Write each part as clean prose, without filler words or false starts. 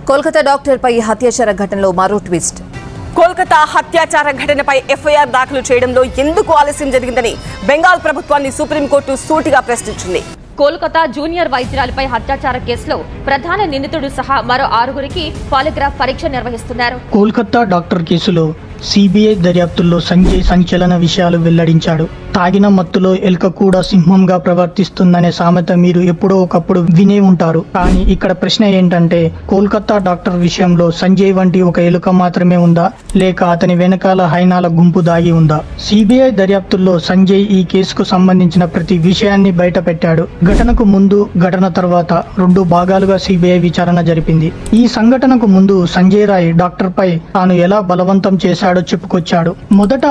కోల్కతా డాక్టర్పై హత్యాచార ఘటనలో మరో ట్విస్ట్. కోల్కతా హత్యాచార ఘటనపై ఎఫ్ఐఆర్ దాఖలు చేయడంలో ఎందుకు ఆలస్యం జరిగిందని బెంగాల్ ప్రభుత్వాన్ని సుప్రీంకోర్టు సూటిగా ప్రశ్నించింది. కోల్కతా జూనియర్ వైద్యురాలిపై హత్యాచార కేసులో ప్రధాన నిందితుడు సహా మరో 6గురికి పాలిగ్రాఫ్ పరీక్ష నిర్వహిస్తున్నారు. కోల్కతా డాక్టర్ కేసులో సిబిఐ దర్యాప్తుల్లో సంజయ్ సంచలన విషయాలు వెల్లడించాడు. తాగిన మత్తులో ఎలుక కూడా సింహంగా ప్రవర్తిస్తుందనే సామెత మీరు ఎప్పుడో ఒకప్పుడు వినే ఉంటారు. కానీ ఇక్కడ ప్రశ్న ఏంటంటే, కోల్కతా డాక్టర్ విషయంలో సంజయ్ వంటి ఒక ఎలుక మాత్రమే ఉందా, లేక అతని వెనకాల హైనాల గుంపు దాగి ఉందా? సిబిఐ దర్యాప్తుల్లో సంజయ్ ఈ కేసుకు సంబంధించిన ప్రతి విషయాన్ని బయట పెట్టాడు. ఘటనకు ముందు, ఘటన తర్వాత 2 భాగాలుగా సిబిఐ విచారణ జరిపింది. ఈ సంఘటనకు ముందు సంజయ్ రాయ్ డాక్టర్ పై తాను ఎలా బలవంతం చేశాడో చెప్పుకొచ్చాడు. మొదట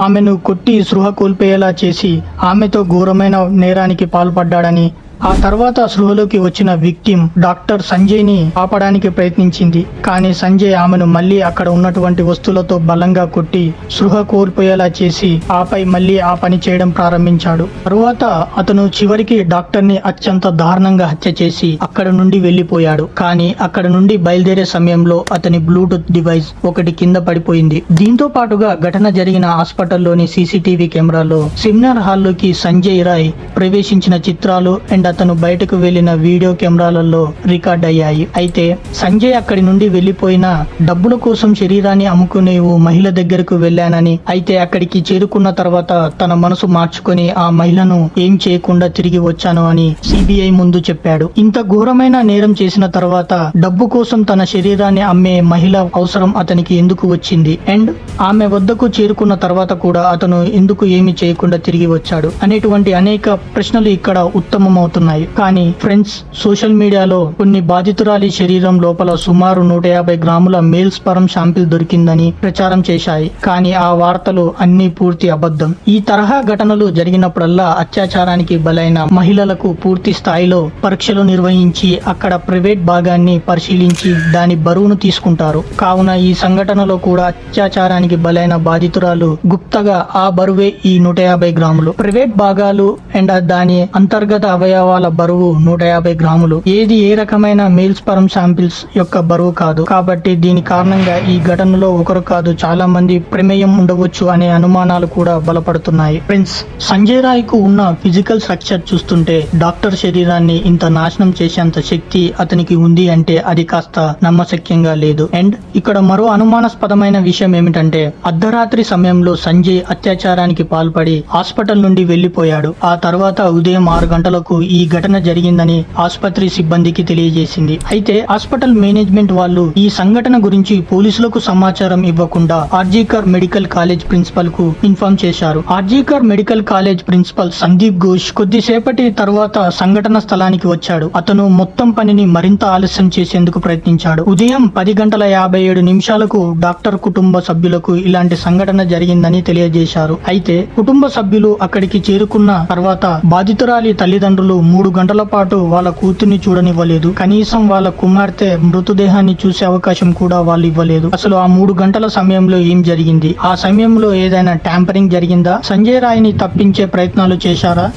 ఆమెను కొట్టి స్పృహ కోల్పోయేలా చేసి ఆమెతో ఘోరమైన నేరానికి పాల్పడ్డాడని, ఆ తర్వాత స్పృహలోకి వచ్చిన విక్టిమ్ డాక్టర్ సంజయ్ ని ఆపడానికి ప్రయత్నించింది. కానీ సంజయ్ ఆమెను మళ్లీ అక్కడ ఉన్నటువంటి వస్తువులతో బలంగా కొట్టి స్పృహ కోల్పోయేలా చేసి ఆపై మళ్లీ ఆ పని చేయడం ప్రారంభించాడు. తరువాత అతను చివరికి డాక్టర్ ని అత్యంత దారుణంగా హత్య చేసి అక్కడ నుండి వెళ్లిపోయాడు. కానీ అక్కడ నుండి బయలుదేరే సమయంలో అతని బ్లూటూత్ డివైస్ ఒకటి కింద పడిపోయింది. దీంతో పాటుగా ఘటన జరిగిన హాస్పిటల్లోని సీసీటీవీ కెమెరాలో సెమినార్ హాల్లోకి సంజయ్ రాయ్ ప్రవేశించిన చిత్రాలు అండ్ అతను బయటకు వెళ్లిన వీడియో కెమెరాలలో రికార్డ్ అయ్యాయి. అయితే సంజయ్ అక్కడి నుండి వెళ్లిపోయిన డబ్బుల కోసం శరీరాన్ని అమ్ముకునే ఓ మహిళ దగ్గరకు వెళ్లానని, అయితే అక్కడికి చేరుకున్న తర్వాత తన మనసు మార్చుకొని ఆ మహిళను ఏం చేయకుండా తిరిగి వచ్చాను అని సిబిఐ ముందు చెప్పాడు. ఇంత ఘోరమైన నేరం చేసిన తర్వాత డబ్బు కోసం తన శరీరాన్ని అమ్మే మహిళ అవసరం అతనికి ఎందుకు వచ్చింది, అండ్ ఆమె వద్దకు చేరుకున్న తర్వాత కూడా అతను ఎందుకు ఏమి చేయకుండా తిరిగి వచ్చాడు అనేటువంటి అనేక ప్రశ్నలు ఇక్కడ ఉత్తమమవుతున్నాయి. కానీ ఫ్రెండ్స్, సోషల్ మీడియాలో కొన్ని బాధితురాలి శరీరం లోపల సుమారు 150 గ్రాముల మేల్ స్పర్మ్ శాంపిల్ దొరికిందని ప్రచారం చేశాయి. కానీ ఆ వార్తలు అన్ని పూర్తి అబద్ధం. ఈ తరహా ఘటనలు జరిగినప్పుడల్లా అత్యాచారానికి బలైన మహిళలకు పూర్తి స్థాయిలో పరీక్షలు నిర్వహించి అక్కడ ప్రైవేట్ భాగాన్ని పరిశీలించి దాని బరువును తీసుకుంటారు. కావున ఈ సంఘటనలో కూడా అత్యాచారానికి బలైన బాధితురాలు గుప్తగా ఆ బరువే ఈ 150 గ్రాములు. ప్రైవేట్ భాగాలు అండ్ దాని అంతర్గత అవయవాల బరువు 150 గ్రాములు. ఏది ఏ రకమైన మేల్ స్పర్మ్ శాంపిల్స్ యొక్క బరువు కాదు. కాబట్టి దీని కారణంగా ఈ ఘటనలో ఒకరు కాదు చాలా మంది ప్రమేయం ఉండవచ్చు అనే అనుమానాలు కూడా బలపడుతున్నాయి. ఫ్రెండ్స్, సంజయ్ రాయ్ కు ఉన్న ఫిజికల్ స్ట్రక్చర్ చూస్తుంటే డాక్టర్ శరీరాన్ని ఇంత నాశనం చేసేంత శక్తి అతనికి ఉంది అంటే అది కాస్త నమ్మశక్యంగా లేదు. అండ్ ఇక్కడ మరో అనుమానాస్పదమైన విషయం ఏమిటంటే, అర్ధరాత్రి సమయంలో సంజయ్ అత్యాచారానికి పాల్పడి హాస్పిటల్ నుండి వెళ్లిపోయాడు. ఆ తర్వాత ఉదయం 6 గంటలకు ఈ ఘటన జరిగిందని ఆసుపత్రి సిబ్బందికి తెలియజేసింది. అయితే హాస్పిటల్ మేనేజ్మెంట్ వాళ్ళు ఈ సంఘటన గురించి పోలీసులకు సమాచారం ఇవ్వకుండా ఆర్జీకర్ మెడికల్ కాలేజ్ ప్రిన్సిపల్ కు ఇన్ఫార్మ్ చేశారు. RG Kar medical college principal Sandip Ghosh కొద్దిసేపటి తర్వాత సంఘటన స్థలానికి వచ్చాడు. అతను మొత్తం పనిని మరింత ఆలస్యం చేసేందుకు ప్రయత్నించాడు. ఉదయం 10:57 డాక్టర్ కుటుంబ సభ్యులకు ఇలాంటి సంఘటన జరిగిందని తెలియజేశారు. అయితే కుటుంబ సభ్యులు అక్కడికి చేరుకున్న తర్వాత బాధితురాలి తల్లిదండ్రులు 3 గంటల పాటు వాళ్ళ కూతుర్ని చూడనివ్వలేదు. కనీసం వాళ్ళ కుమార్తె మృతదేహాన్ని చూసే అవకాశం కూడా వాళ్ళు ఇవ్వలేదు. అసలు ఆ 3 గంటల సమయంలో ఏం జరిగింది? ఆ సమయంలో ఏదైనా ట్యాంపరింగ్ జరిగిందా? సంజయ్ రాయ్ ని తప్పించే ప్రయత్నాలు చేశారా,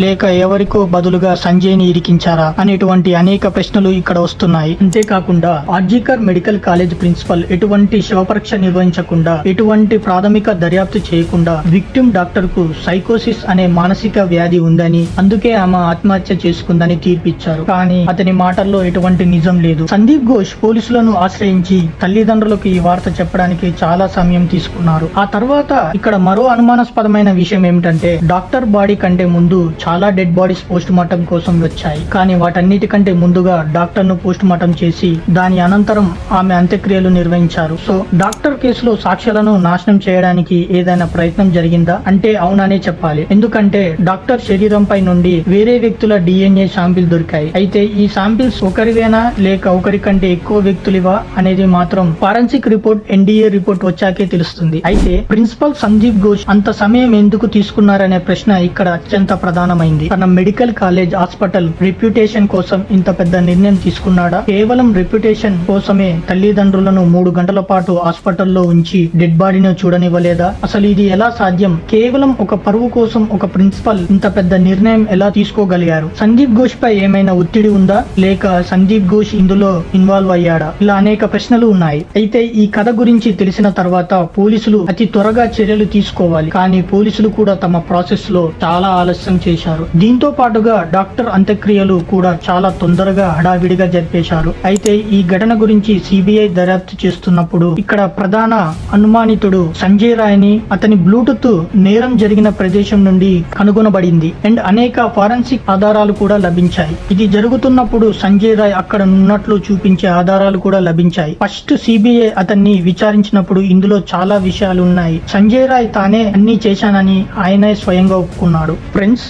లేక ఎవరికో బదులుగా సంజయ్ ని ఇరికించారా అనేటువంటి అనేక ప్రశ్నలు ఇక్కడ వస్తున్నాయి. అంతేకాకుండా ఆర్జీకర్ మెడికల్ కాలేజ్ ప్రిన్సిపల్ ఎటువంటి శవపరీక్ష నిర్వహించకుండా, ఎటువంటి ప్రాథమిక దర్యాప్తు చేయకుండా విక్టిమ్ డాక్టర్ కు సైకోసిస్ అనే మానసిక వ్యాధి ఉందని, అందుకే ఆమె ఆత్మహత్య చేసుకుందని తీర్పిచ్చారు. కానీ అతని మాటల్లో ఎటువంటి నిజం లేదు. సందీప్ ఘోష్ పోలీసులను ఆశ్రయించి తల్లిదండ్రులకు ఈ వార్త చెప్పడానికి చాలా సమయం తీసుకున్నారు. ఆ తర్వాత ఇక్కడ మరో అనుమానాస్పదమైన విషయం ఏమిటంటే, డాక్టర్ బాడీ కంటే ముందు చాలా డెడ్ బాడీస్ పోస్ట్ మార్టం కోసం వచ్చాయి. కానీ వాటన్నిటికంటే ముందుగా డాక్టర్ ను పోస్ట్ మార్టం చేసి దాని అనంతరం ఆమె అంత్యక్రియలు నిర్వహించారు. సో డాక్టర్ కేసులో సాక్ష్యాలను నాశనం చేయడానికి ఏదైనా ప్రయత్నం జరిగిందా అంటే అవుననే చెప్పాలి. ఎందుకంటే డాక్టర్ శరీరంపై నుండి వేరే వ్యక్తుల DNA శాంపిల్ దొరికాయి. అయితే ఈ శాంపిల్స్ ఒకరివేనా లేక ఒకరి కంటే ఎక్కువ వ్యక్తులివా అనేది మాత్రం ఫారెన్సిక్ రిపోర్ట్ NDA రిపోర్ట్ వచ్చాకే తెలుస్తుంది. అయితే ప్రిన్సిపల్ సందీప్ ఘోష్ అంత సమయం ఎందుకు తీసుకున్నారనే ప్రశ్న ఇక్కడ అత్యంత ప్రధానం. కారణమైంది. తన మెడికల్ కాలేజ్ హాస్పిటల్ రెప్యుటేషన్ కోసం ఇంత పెద్ద నిర్ణయం తీసుకున్నాడా? కేవలం రెప్యుటేషన్ కోసమే తల్లిదండ్రులను 3 గంటల పాటు హాస్పిటల్లో ఉంచి డెడ్ బాడీని చూడనివ్వలేదా? అసలు ఇది ఎలా సాధ్యం? కేవలం ఒక పరువు కోసం ఒక ప్రిన్సిపల్ ఇంత పెద్ద నిర్ణయం ఎలా తీసుకోగలిగారు? సందీప్ ఘోష్ పై ఏమైనా ఒత్తిడి ఉందా, లేక సందీప్ ఘోష్ ఇందులో ఇన్వాల్వ్ అయ్యాడా? ఇలా అనేక ప్రశ్నలు ఉన్నాయి. అయితే ఈ కథ గురించి తెలిసిన తర్వాత పోలీసులు అతి త్వరగా చర్యలు తీసుకోవాలి, కానీ పోలీసులు కూడా తమ ప్రాసెస్ లో చాలా ఆలస్యం చేశారు. దీంతో పాటుగా డాక్టర్ అంత్యక్రియలు కూడా చాలా తొందరగా హడావిడిగా జరిపేశారు. అయితే ఈ ఘటన గురించి సిబిఐ దర్యాప్తు చేస్తున్నప్పుడు ఇక్కడ ప్రధాన అనుమానితుడు సంజయ్ రాయ్ ని అతని బ్లూటూత్ నేరం జరిగిన ప్రదేశం నుండి కనుగొనబడింది అండ్ అనేక ఫారెన్సిక్ ఆధారాలు కూడా లభించాయి. ఇది జరుగుతున్నప్పుడు సంజయ్ రాయ్ అక్కడ ఉన్నట్లు చూపించే ఆధారాలు కూడా లభించాయి. ఫస్ట్ సిబిఐ అతన్ని విచారించినప్పుడు ఇందులో చాలా విషయాలు ఉన్నాయి. సంజయ్ రాయ్ తానే అన్ని చేశానని ఆయనే స్వయంగా ఒప్పుకున్నాడు. ఫ్రెండ్స్,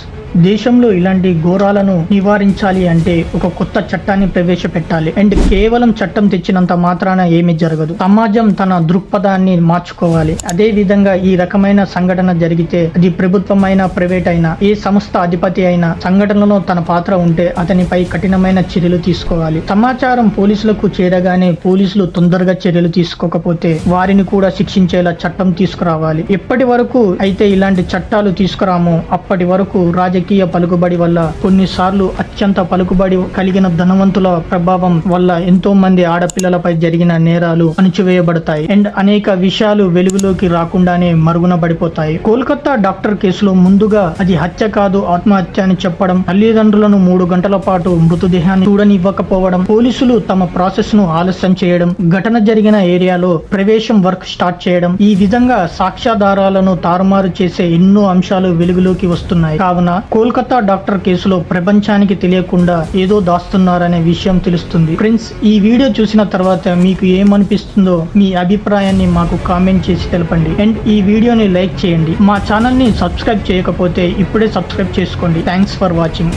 దేశంలో ఇలాంటి ఘోరాలను నివారించాలి అంటే ఒక కొత్త చట్టాన్ని ప్రవేశపెట్టాలి. అండ్ కేవలం చట్టం తెచ్చినంత మాత్రాన ఏమీ జరగదు. సమాజం తన దృక్పథాన్ని మార్చుకోవాలి. అదే విధంగా ఈ రకమైన సంఘటన జరిగితే అది ప్రభుత్వమైనా ప్రైవేట్ అయినా ఏ సంస్థ అధిపతి అయినా సంఘటనలో తన పాత్ర ఉంటే అతనిపై కఠినమైన చర్యలు తీసుకోవాలి. సమాచారం పోలీసులకు చేరగానే పోలీసులు తొందరగా చర్యలు తీసుకోకపోతే వారిని కూడా శిక్షించేలా చట్టం తీసుకురావాలి. ఎప్పటి వరకు అయితే ఇలాంటి చట్టాలు తీసుకురామో అప్పటి వరకు రాజకీయ పలుకుబడి వల్ల, కొన్నిసార్లు అత్యంత పలుకుబడి కలిగిన ధనవంతుల ప్రభావం వల్ల ఎంతో మంది ఆడపిల్లలపై జరిగిన నేరాలు అణచివేయబడతాయి అండ్ అనేక విషయాలు వెలుగులోకి రాకుండానే మరుగున పడిపోతాయి. కోల్కతా డాక్టర్ కేసులో ముందుగా అది హత్య కాదు ఆత్మహత్య అని చెప్పడం, తల్లిదండ్రులను 3 గంటల పాటు మృతదేహాన్ని చూడనివ్వకపోవడం, పోలీసులు తమ ప్రాసెస్ ను ఆలస్యం చేయడం, ఘటన జరిగిన ఏరియాలో ప్రవేశం వర్క్ స్టార్ట్ చేయడం, ఈ విధంగా సాక్ష్యాధారాలను తారుమారు చేసే ఎన్నో అంశాలు వెలుగులోకి వస్తున్నాయి. కావున కోల్కతా డాక్టర్ కేసులో ప్రపంచానికి తెలియకుండా ఏదో దాస్తున్నారనే విషయం తెలుస్తుంది. ఫ్రెండ్స్, ఈ వీడియో చూసిన తర్వాత మీకు ఏమనిపిస్తుందో మీ అభిప్రాయాన్ని మాకు కామెంట్ చేసి తెలపండి అండ్ ఈ వీడియోని లైక్ చేయండి. మా ఛానల్ ని సబ్స్క్రైబ్ చేయకపోతే ఇప్పుడే సబ్స్క్రైబ్ చేసుకోండి. Thanks for watching.